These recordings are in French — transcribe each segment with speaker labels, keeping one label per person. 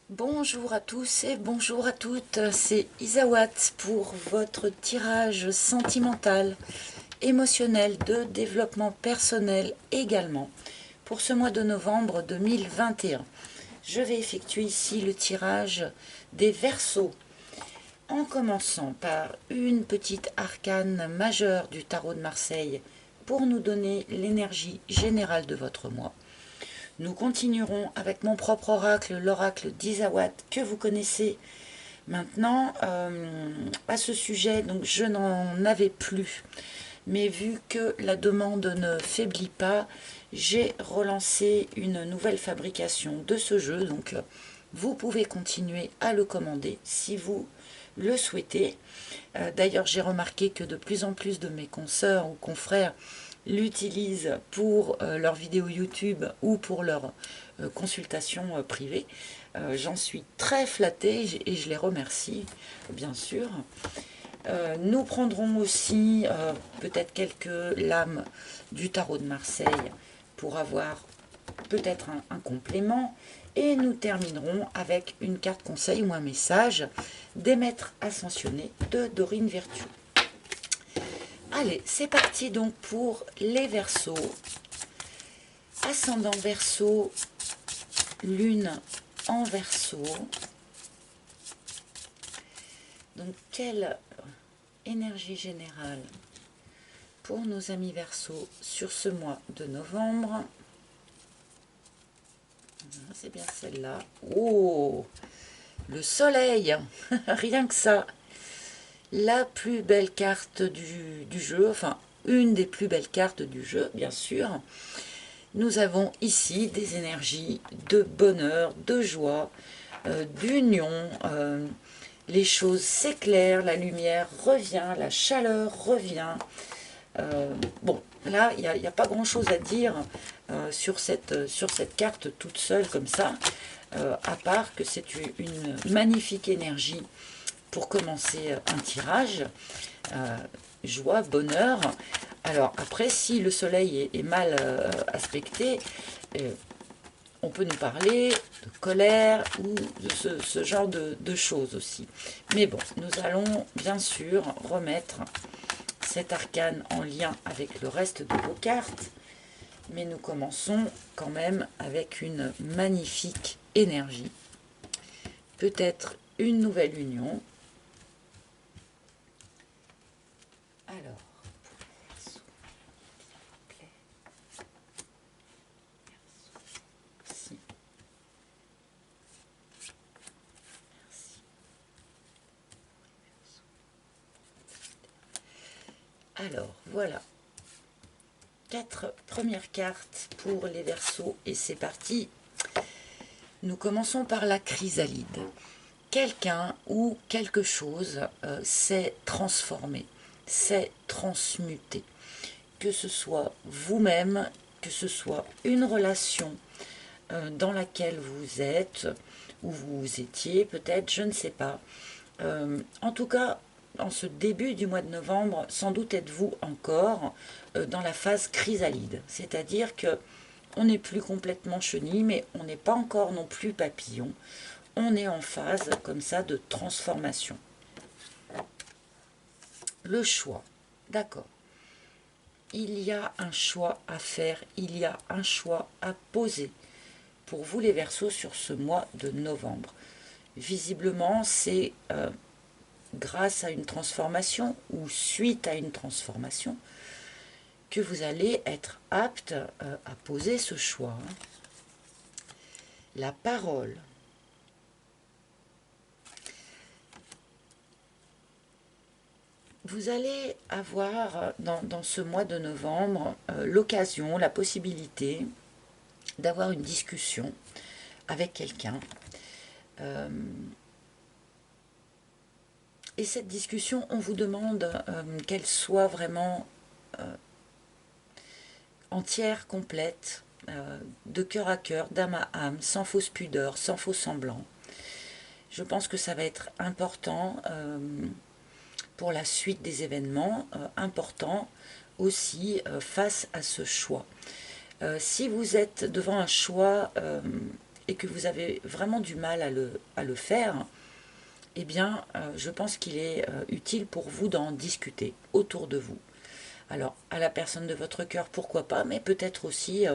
Speaker 1: Bonjour à tous et bonjour à toutes, c'est Isawat pour votre tirage sentimental, émotionnel de développement personnel également pour ce mois de novembre 2021. Je vais effectuer ici le tirage des Verseaux en commençant par une petite arcane majeure du tarot de Marseille pour nous donner l'énergie générale de votre mois. Nous continuerons avec mon propre oracle, l'oracle d'Isawat, que vous connaissez maintenant. À ce sujet, donc je n'en avais plus. Mais vu que la demande ne faiblit pas, j'ai relancé une nouvelle fabrication de ce jeu. Donc vous pouvez continuer à le commander si vous le souhaitez. D'ailleurs, j'ai remarqué que de plus en plus de mes consoeurs ou confrères l'utilisent pour leurs vidéos YouTube ou pour leurs consultations privées. J'en suis très flattée et je les remercie, bien sûr. Nous prendrons aussi peut-être quelques lames du tarot de Marseille pour avoir peut-être un complément. Et nous terminerons avec une carte conseil ou un message des maîtres ascensionnés de Dorine Vertueux. Allez, c'est parti donc pour les Verseaux. Ascendant Verseau, Lune en Verseau. Donc, quelle énergie générale pour nos amis Verseaux sur ce mois de novembre? C'est bien celle-là. Oh, le soleil, rien que ça. La plus belle carte du jeu, enfin, une des plus belles cartes du jeu, bien sûr. Nous avons ici des énergies de bonheur, de joie, d'union. Les choses s'éclairent, la lumière revient, la chaleur revient. Bon, là, il n'y a pas grand-chose à dire sur cette carte toute seule comme ça, à part que c'est une magnifique énergie pour commencer un tirage. Joie, bonheur. Alors après, si le soleil est mal aspecté, on peut nous parler de colère ou de ce genre de choses aussi. Mais bon, nous allons bien sûr remettre cet arcane en lien avec le reste de vos cartes. Mais nous commençons quand même avec une magnifique énergie. Peut-être une nouvelle union. Alors, alors, voilà. 4 premières cartes pour les Verseaux et c'est parti. Nous commençons par la chrysalide. Quelqu'un ou quelque chose s'est transformé, s'est transmuté. Que ce soit vous-même, que ce soit une relation dans laquelle vous êtes, ou vous étiez peut-être, je ne sais pas. En tout cas, en ce début du mois de novembre, sans doute êtes-vous encore dans la phase chrysalide. C'est-à-dire que on n'est plus complètement chenille, mais on n'est pas encore non plus papillon. On est en phase comme ça de transformation. Le choix, d'accord. Il y a un choix à faire, il y a un choix à poser pour vous les Verseaux sur ce mois de novembre. Visiblement, c'est grâce à une transformation ou suite à une transformation que vous allez être apte à poser ce choix. La parole. Vous allez avoir dans ce mois de novembre l'occasion, la possibilité d'avoir une discussion avec quelqu'un. Et cette discussion, on vous demande qu'elle soit vraiment entière, complète, de cœur à cœur, d'âme à âme, sans fausse pudeur, sans faux semblant. Je pense que ça va être important pour la suite des événements, important aussi face à ce choix. Si vous êtes devant un choix et que vous avez vraiment du mal à le faire, eh bien, je pense qu'il est utile pour vous d'en discuter autour de vous. Alors, à la personne de votre cœur, pourquoi pas, mais peut-être aussi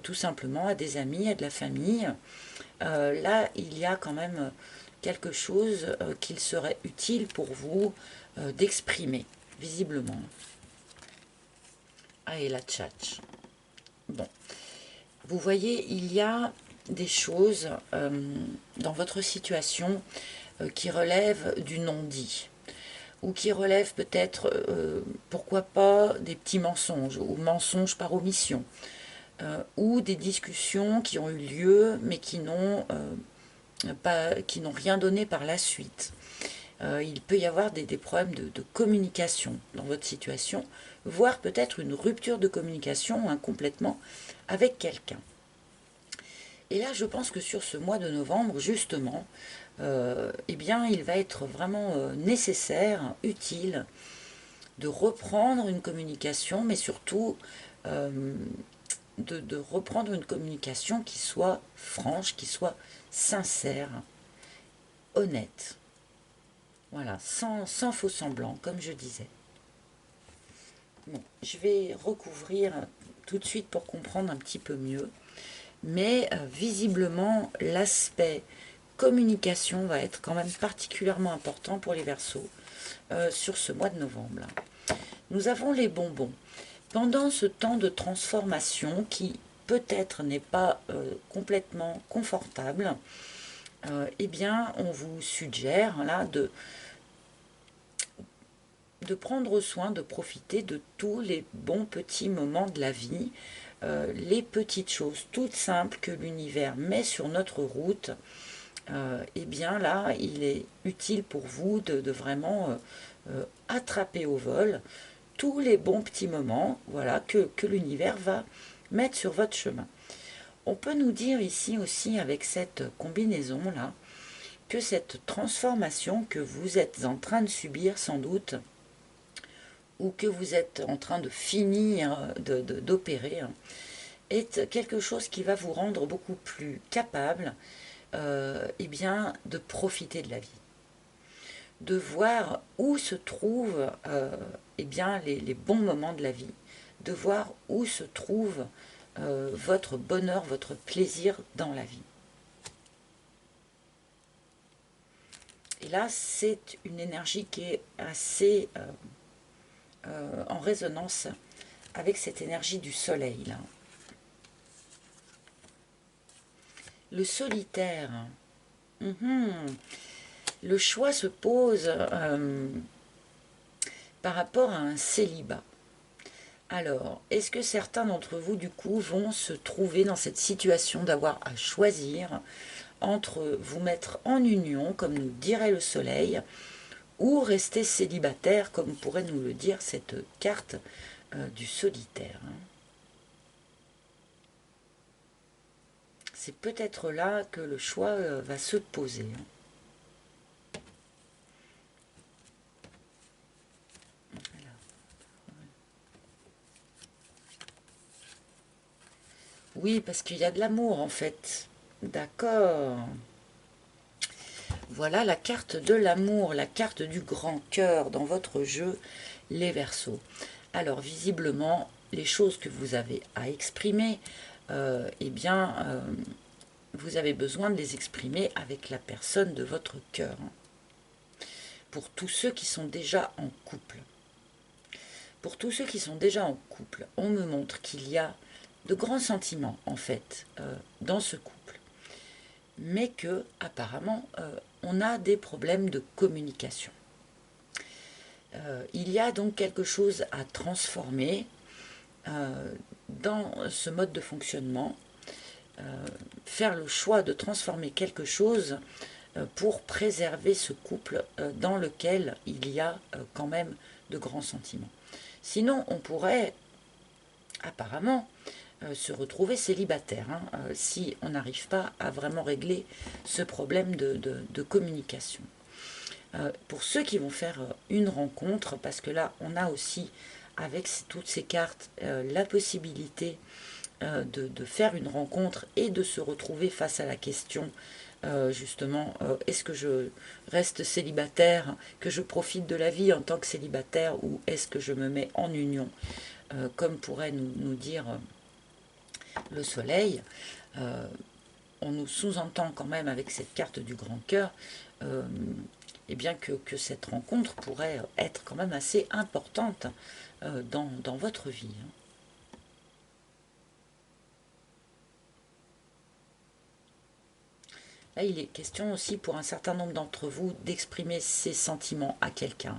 Speaker 1: tout simplement à des amis, à de la famille. Là, il y a quand même quelque chose qu'il serait utile pour vous d'exprimer, visiblement. Ah, et la tchatch. Bon, vous voyez, il y a des choses dans votre situation qui relèvent du non-dit, ou qui relèvent peut-être, pourquoi pas, des petits mensonges, ou mensonges par omission, ou des discussions qui ont eu lieu, mais qui n'ont rien donné par la suite. Il peut y avoir des problèmes de communication dans votre situation, voire peut-être une rupture de communication ou un complètement avec quelqu'un. Et là, je pense que sur ce mois de novembre, justement, eh bien, il va être vraiment nécessaire, utile, de reprendre une communication, mais surtout de reprendre une communication qui soit franche, qui soit sincère, honnête. Voilà, sans faux semblant, comme je disais. Bon, je vais recouvrir tout de suite pour comprendre un petit peu mieux. Mais visiblement, l'aspect communication va être quand même particulièrement important pour les Verseaux sur ce mois de novembre. Nous avons les bonbons. Pendant ce temps de transformation qui peut-être n'est pas complètement confortable, eh bien, on vous suggère là de prendre soin, de profiter de tous les bons petits moments de la vie, les petites choses toutes simples que l'univers met sur notre route. Eh bien là, il est utile pour vous de vraiment attraper au vol tous les bons petits moments, voilà, que l'univers va mettre sur votre chemin. On peut nous dire ici aussi, avec cette combinaison-là, que cette transformation que vous êtes en train de subir sans doute, ou que vous êtes en train de finir d'opérer, est quelque chose qui va vous rendre beaucoup plus capable eh bien, de profiter de la vie. De voir où se trouvent eh bien, les bons moments de la vie. De voir où se trouve votre bonheur, votre plaisir dans la vie. Et là, c'est une énergie qui est assez en résonance avec cette énergie du soleil. Là. Le solitaire. Le choix se pose par rapport à un célibat. Alors, est-ce que certains d'entre vous, du coup, vont se trouver dans cette situation d'avoir à choisir entre vous mettre en union, comme nous dirait le soleil, ou rester célibataire, comme pourrait nous le dire cette carte du solitaire. C'est peut-être là que le choix va se poser. Oui, parce qu'il y a de l'amour en fait. D'accord. Voilà la carte de l'amour, la carte du grand cœur dans votre jeu, les Verseaux. Alors visiblement, les choses que vous avez à exprimer, eh bien, vous avez besoin de les exprimer avec la personne de votre cœur. Pour tous ceux qui sont déjà en couple. Pour tous ceux qui sont déjà en couple, on me montre qu'il y a de grands sentiments, en fait, dans ce couple. Mais que, apparemment, on a des problèmes de communication. Il y a donc quelque chose à transformer dans ce mode de fonctionnement, faire le choix de transformer quelque chose pour préserver ce couple dans lequel il y a quand même de grands sentiments. Sinon, on pourrait apparemment se retrouver célibataire si on n'arrive pas à vraiment régler ce problème de communication. Pour ceux qui vont faire une rencontre, parce que là, on a aussi, avec toutes ces cartes, la possibilité de faire une rencontre et de se retrouver face à la question justement, est-ce que je reste célibataire, que je profite de la vie en tant que célibataire, ou est-ce que je me mets en union, comme pourrait nous dire le soleil. On nous sous-entend quand même avec cette carte du grand cœur, eh bien que cette rencontre pourrait être quand même assez importante dans votre vie. Là, il est question aussi pour un certain nombre d'entre vous d'exprimer ses sentiments à quelqu'un.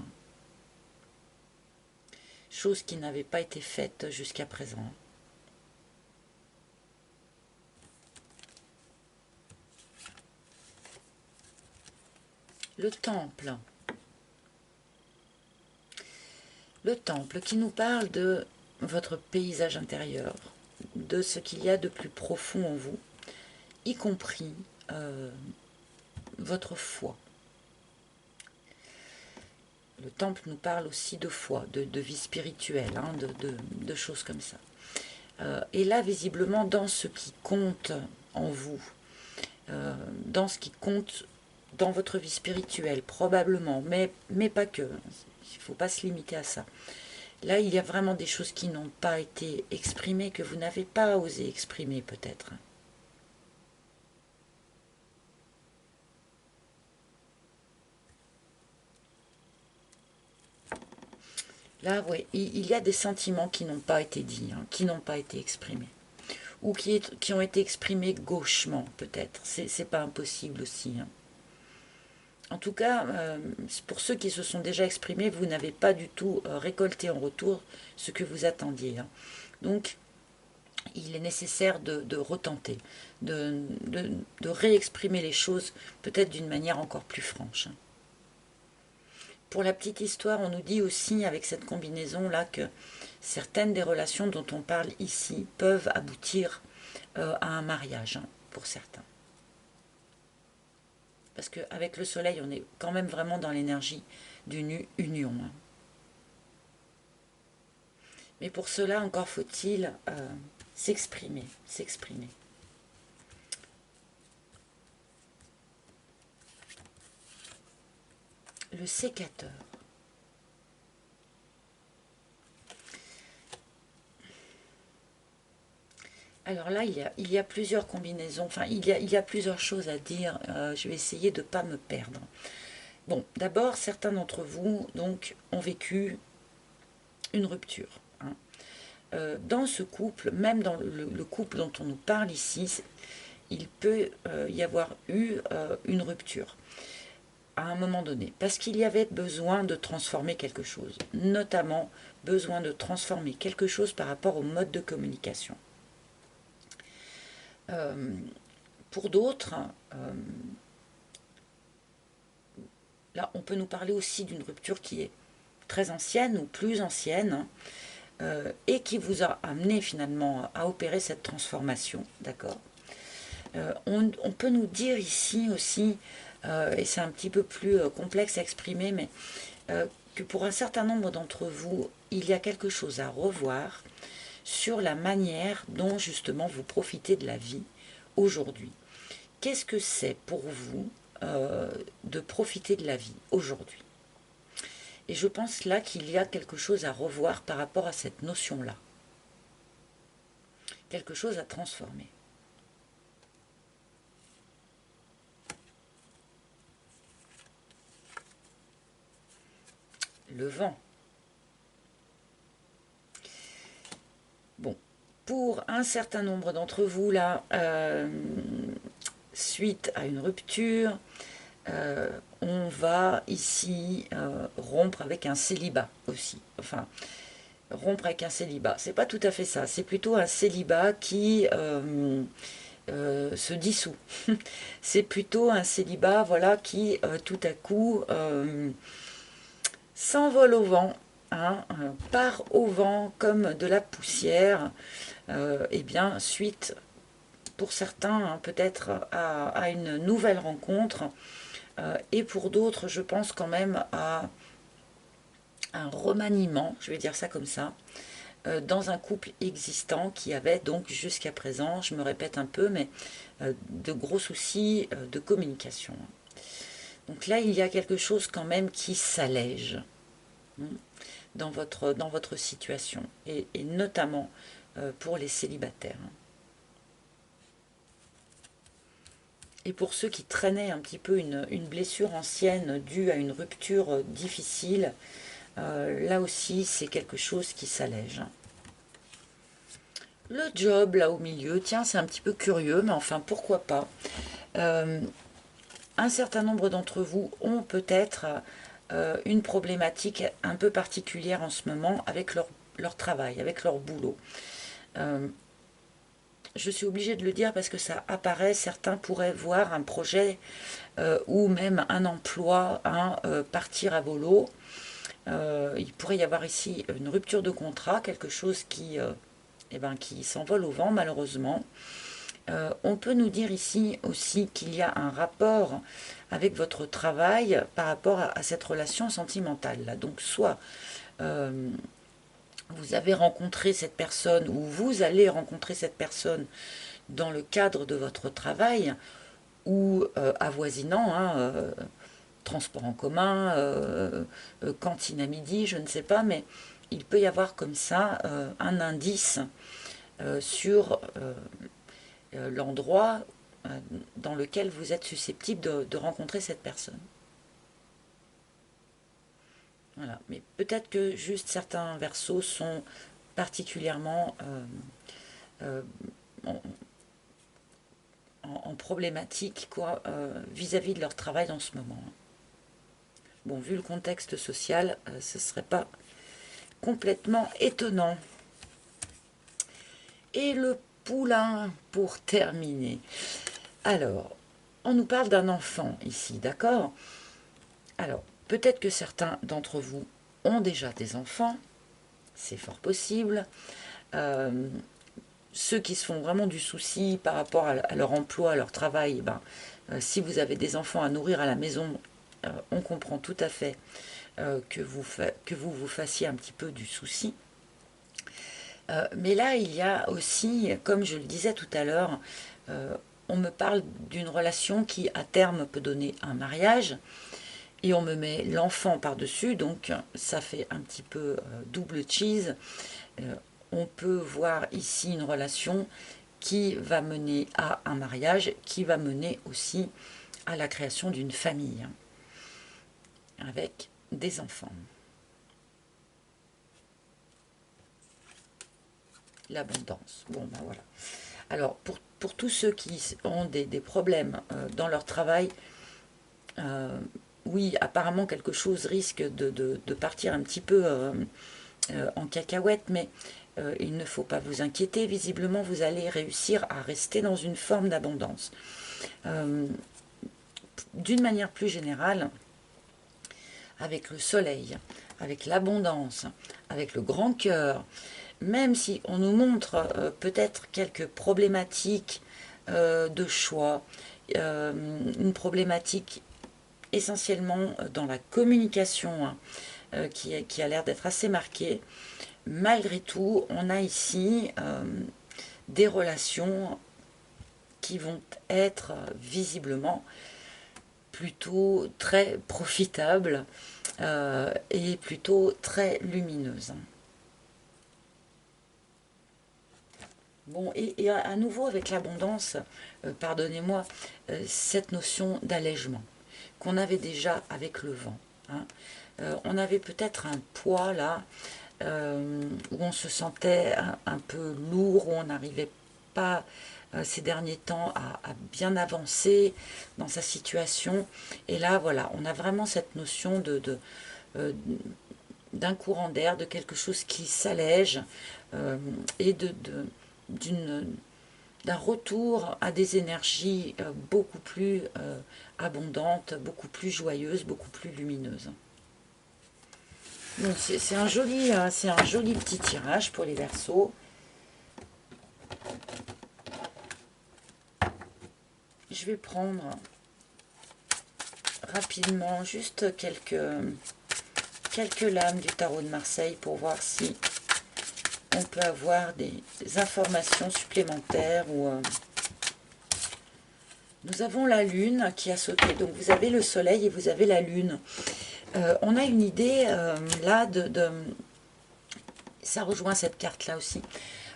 Speaker 1: Chose qui n'avait pas été faite jusqu'à présent. Le temple. Le temple qui nous parle de votre paysage intérieur, de ce qu'il y a de plus profond en vous, y compris votre foi. Le temple nous parle aussi de foi, de vie spirituelle, hein, de choses comme ça. Et là, visiblement, dans ce qui compte en vous, dans ce qui compte dans votre vie spirituelle, probablement, mais pas que. Il ne faut pas se limiter à ça. Là, il y a vraiment des choses qui n'ont pas été exprimées, que vous n'avez pas osé exprimer peut-être. Là, oui, il y a des sentiments qui n'ont pas été dits, hein, qui n'ont pas été exprimés. Ou qui ont été exprimés gauchement, peut-être. C'est pas impossible aussi. Hein. En tout cas, pour ceux qui se sont déjà exprimés, vous n'avez pas du tout récolté en retour ce que vous attendiez. Hein. Donc, il est nécessaire de retenter, de réexprimer les choses peut-être d'une manière encore plus franche. Hein. Pour la petite histoire, on nous dit aussi avec cette combinaison-là que certaines des relations dont on parle ici peuvent aboutir à un mariage, hein, pour certains. Parce qu'avec le soleil, on est quand même vraiment dans l'énergie d'une union. Hein. Mais pour cela, encore faut-il s'exprimer. Le sécateur. Alors là, il y a plusieurs combinaisons, enfin, il y a plusieurs choses à dire. Je vais essayer de ne pas me perdre. Bon, d'abord, certains d'entre vous donc, ont vécu une rupture. Hein. Dans ce couple, même dans le couple dont on nous parle ici, il peut y avoir eu une rupture à un moment donné, parce qu'il y avait besoin de transformer quelque chose, notamment besoin de transformer quelque chose par rapport au mode de communication. Pour d'autres, là on peut nous parler aussi d'une rupture qui est très ancienne ou plus ancienne, et qui vous a amené finalement à opérer cette transformation, d'accord. On peut nous dire ici aussi, et c'est un petit peu plus complexe à exprimer, mais que pour un certain nombre d'entre vous, il y a quelque chose à revoir sur la manière dont justement vous profitez de la vie aujourd'hui. Qu'est-ce que c'est pour vous de profiter de la vie aujourd'hui? Et je pense là qu'il y a quelque chose à revoir par rapport à cette notion-là. Quelque chose à transformer. Le vent. Bon, pour un certain nombre d'entre vous, là, suite à une rupture, on va ici rompre avec un célibat aussi. Enfin, rompre avec un célibat, c'est pas tout à fait ça. C'est plutôt un célibat qui se dissout. C'est plutôt un célibat, voilà, qui tout à coup s'envole au vent, hein, part au vent comme de la poussière, et bien suite pour certains hein, peut-être à une nouvelle rencontre, et pour d'autres je pense quand même à un remaniement, je vais dire ça comme ça, dans un couple existant qui avait donc jusqu'à présent, je me répète un peu, mais de gros soucis de communication. Donc là, il y a quelque chose quand même qui s'allège dans votre situation, et notamment pour les célibataires. Et pour ceux qui traînaient un petit peu une blessure ancienne due à une rupture difficile, là aussi c'est quelque chose qui s'allège. Le job là au milieu, tiens, c'est un petit peu curieux, mais enfin pourquoi pas. Un certain nombre d'entre vous ont peut-être une problématique un peu particulière en ce moment avec leur travail, avec leur boulot. Je suis obligée de le dire parce que ça apparaît, certains pourraient voir un projet ou même un emploi partir à volo. Il pourrait y avoir ici une rupture de contrat, quelque chose qui s'envole au vent malheureusement. On peut nous dire ici aussi qu'il y a un rapport avec votre travail par rapport à cette relation sentimentale là. Donc soit vous avez rencontré cette personne ou vous allez rencontrer cette personne dans le cadre de votre travail ou avoisinant, transport en commun, cantine à midi, je ne sais pas, mais il peut y avoir comme ça un indice sur l'endroit dans lequel vous êtes susceptible de rencontrer cette personne. Voilà. Mais peut-être que juste certains versos sont particulièrement en problématique vis-à-vis de leur travail dans ce moment. Bon, vu le contexte social, ce ne serait pas complètement étonnant. Et le poulain, pour terminer. Alors, on nous parle d'un enfant ici, d'accord? Alors, peut-être que certains d'entre vous ont déjà des enfants, c'est fort possible. Ceux qui se font vraiment du souci par rapport à leur emploi, à leur travail, si vous avez des enfants à nourrir à la maison, on comprend tout à fait que vous vous fassiez un petit peu du souci. Mais là, il y a aussi, comme je le disais tout à l'heure, on me parle d'une relation qui, à terme, peut donner un mariage, et on me met l'enfant par-dessus, donc ça fait un petit peu double cheese. On peut voir ici une relation qui va mener à un mariage, qui va mener aussi à la création d'une famille, avec des enfants. L'abondance. Bon, ben voilà. Alors, pour tous ceux qui ont des problèmes dans leur travail, oui, apparemment quelque chose risque de partir un petit peu en cacahuète, mais il ne faut pas vous inquiéter. Visiblement, vous allez réussir à rester dans une forme d'abondance. D'une manière plus générale, avec le soleil, avec l'abondance, avec le grand cœur, même si on nous montre peut-être quelques problématiques de choix, une problématique essentiellement dans la communication qui a l'air d'être assez marquée, malgré tout, on a ici des relations qui vont être visiblement plutôt très profitables et plutôt très lumineuses. Bon, et à nouveau avec l'abondance, pardonnez-moi, cette notion d'allègement qu'on avait déjà avec le vent. On avait peut-être un poids là, où on se sentait un peu lourd, où on n'arrivait pas ces derniers temps à bien avancer dans sa situation. Et là, voilà, on a vraiment cette notion d'un courant d'air, de quelque chose qui s'allège et d'un retour à des énergies beaucoup plus abondantes, beaucoup plus joyeuses, beaucoup plus lumineuses. C'est un joli petit tirage pour les Verseaux. Je vais prendre rapidement juste quelques lames du tarot de Marseille pour voir si on peut avoir des informations supplémentaires ou nous avons la lune qui a sauté. Donc vous avez le soleil et vous avez la lune. On a une idée là ça rejoint cette carte là aussi.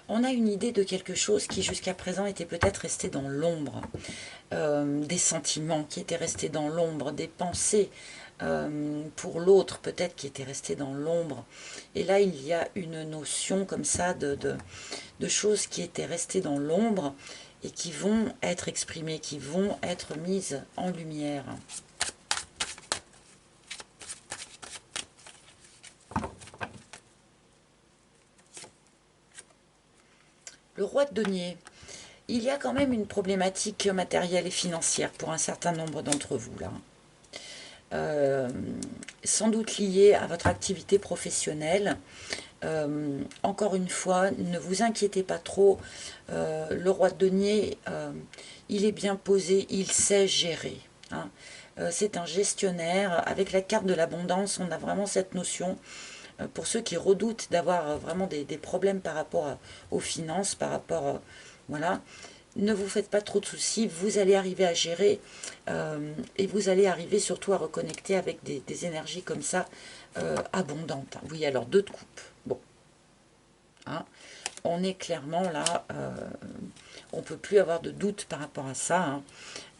Speaker 1: On a une idée de quelque chose qui jusqu'à présent était peut-être resté dans l'ombre. Des sentiments qui étaient restés dans l'ombre, des pensées pour l'autre peut-être qui étaient restées dans l'ombre. Et là il y a une notion comme ça de choses qui étaient restées dans l'ombre et qui vont être exprimées, qui vont être mises en lumière. Le roi de denier. Il y a quand même une problématique matérielle et financière pour un certain nombre d'entre vous là. Sans doute liée à votre activité professionnelle. Encore une fois, ne vous inquiétez pas trop. Le roi de denier, il est bien posé, il sait gérer. Hein. C'est un gestionnaire. Avec la carte de l'abondance, on a vraiment cette notion. Pour ceux qui redoutent d'avoir vraiment des problèmes par rapport aux finances, par rapport... voilà. Ne vous faites pas trop de soucis, vous allez arriver à gérer et vous allez arriver surtout à reconnecter avec des énergies comme ça abondantes. Oui, alors 2 de coupe. Bon. Hein, on est clairement là, on ne peut plus avoir de doute par rapport à ça.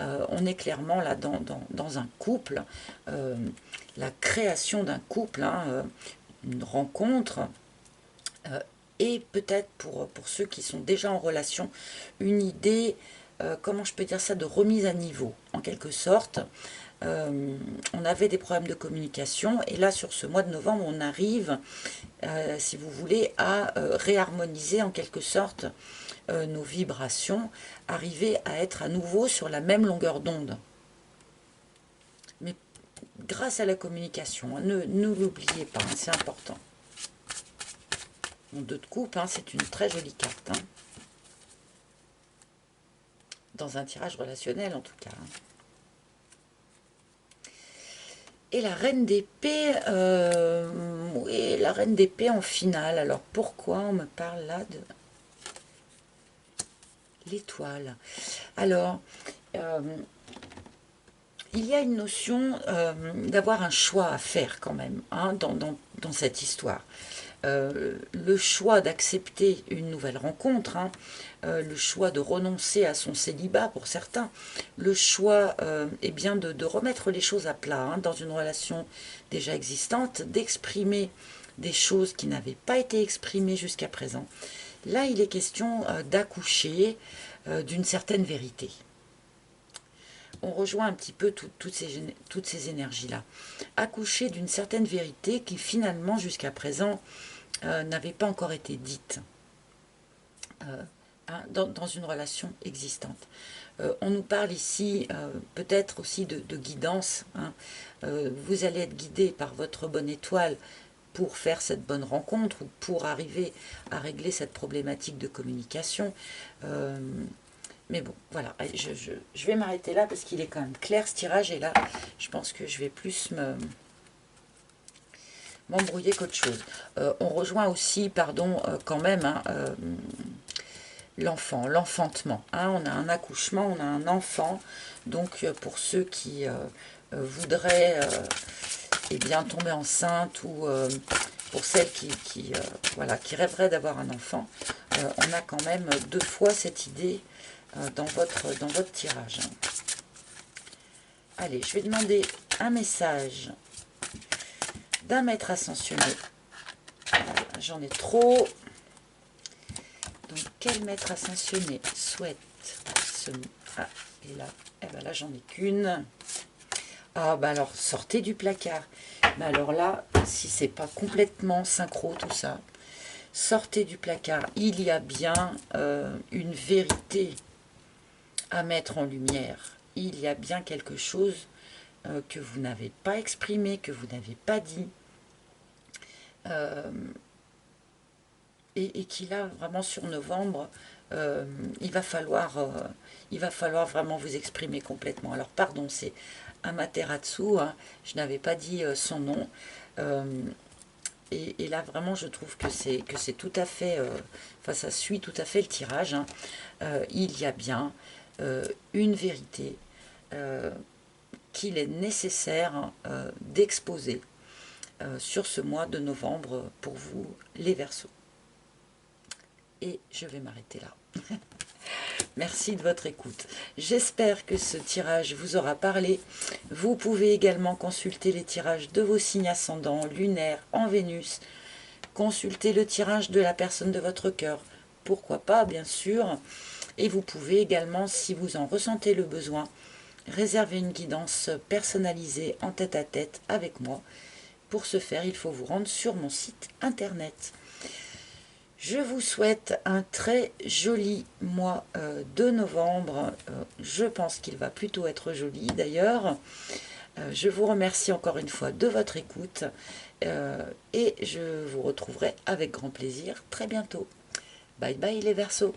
Speaker 1: Hein. On est clairement là dans un couple, la création d'un couple, hein, une rencontre. Et peut-être pour ceux qui sont déjà en relation, une idée, comment je peux dire ça, de remise à niveau, en quelque sorte. On avait des problèmes de communication, et là, sur ce mois de novembre, on arrive, si vous voulez, à réharmoniser, en quelque sorte, nos vibrations, arriver à être à nouveau sur la même longueur d'onde. Mais grâce à la communication, hein, ne l'oubliez pas, hein, c'est important. 2 de coupe, hein, c'est une très jolie carte. Hein. Dans un tirage relationnel, en tout cas. Hein. Et la reine d'épée, oui, la reine d'épée en finale. Alors, pourquoi on me parle là de l'étoile? Alors, il y a une notion d'avoir un choix à faire quand même, hein, dans cette histoire. Le choix d'accepter une nouvelle rencontre, hein, le choix de renoncer à son célibat pour certains, le choix eh bien de remettre les choses à plat hein, dans une relation déjà existante, d'exprimer des choses qui n'avaient pas été exprimées jusqu'à présent. Là, il est question d'accoucher d'une certaine vérité. On rejoint un petit peu toutes ces énergies-là. Accoucher d'une certaine vérité qui finalement, jusqu'à présent, n'avait pas encore été dite hein, dans une relation existante. On nous parle ici peut-être aussi de guidance. Hein. Vous allez être guidé par votre bonne étoile pour faire cette bonne rencontre ou pour arriver à régler cette problématique de communication. Mais bon, voilà, je vais m'arrêter là parce qu'il est quand même clair ce tirage. Et là, je pense que je vais plus m'embrouiller qu'autre chose. On rejoint aussi, pardon, quand même, hein, l'enfant, l'enfantement. Hein, on a un accouchement, on a un enfant. Donc, pour ceux qui voudraient eh bien, tomber enceinte ou pour celles voilà, qui rêveraient d'avoir un enfant, on a quand même 2 fois cette idée dans votre tirage. Allez, je vais demander un message d'un maître ascensionné. J'en ai trop. Donc, quel maître ascensionné souhaite ce... Ah, et là, eh ben là j'en ai qu'une. Ah, bah alors, sortez du placard. Mais alors là, si c'est pas complètement synchro tout ça, sortez du placard. Il y a bien une vérité à mettre en lumière. Il y a bien quelque chose que vous n'avez pas exprimé, que vous n'avez pas dit. Et qui là, vraiment sur novembre, il va falloir vraiment vous exprimer complètement. Alors pardon, c'est Amaterasu, hein, je n'avais pas dit son nom. et là vraiment je trouve que c'est tout à fait, enfin ça suit tout à fait le tirage, hein. Il y a bien une vérité qu'il est nécessaire d'exposer sur ce mois de novembre pour vous les Verseaux. Et je vais m'arrêter là. Merci de votre écoute. J'espère que ce tirage vous aura parlé. Vous pouvez également consulter les tirages de vos signes ascendants, lunaires, en Vénus. Consulter le tirage de la personne de votre cœur. Pourquoi pas, bien sûr. Et vous pouvez également, si vous en ressentez le besoin, réserver une guidance personnalisée en tête-à-tête avec moi. Pour ce faire, il faut vous rendre sur mon site internet. Je vous souhaite un très joli mois de novembre. Je pense qu'il va plutôt être joli d'ailleurs. Je vous remercie encore une fois de votre écoute et je vous retrouverai avec grand plaisir très bientôt. Bye bye les Verseaux.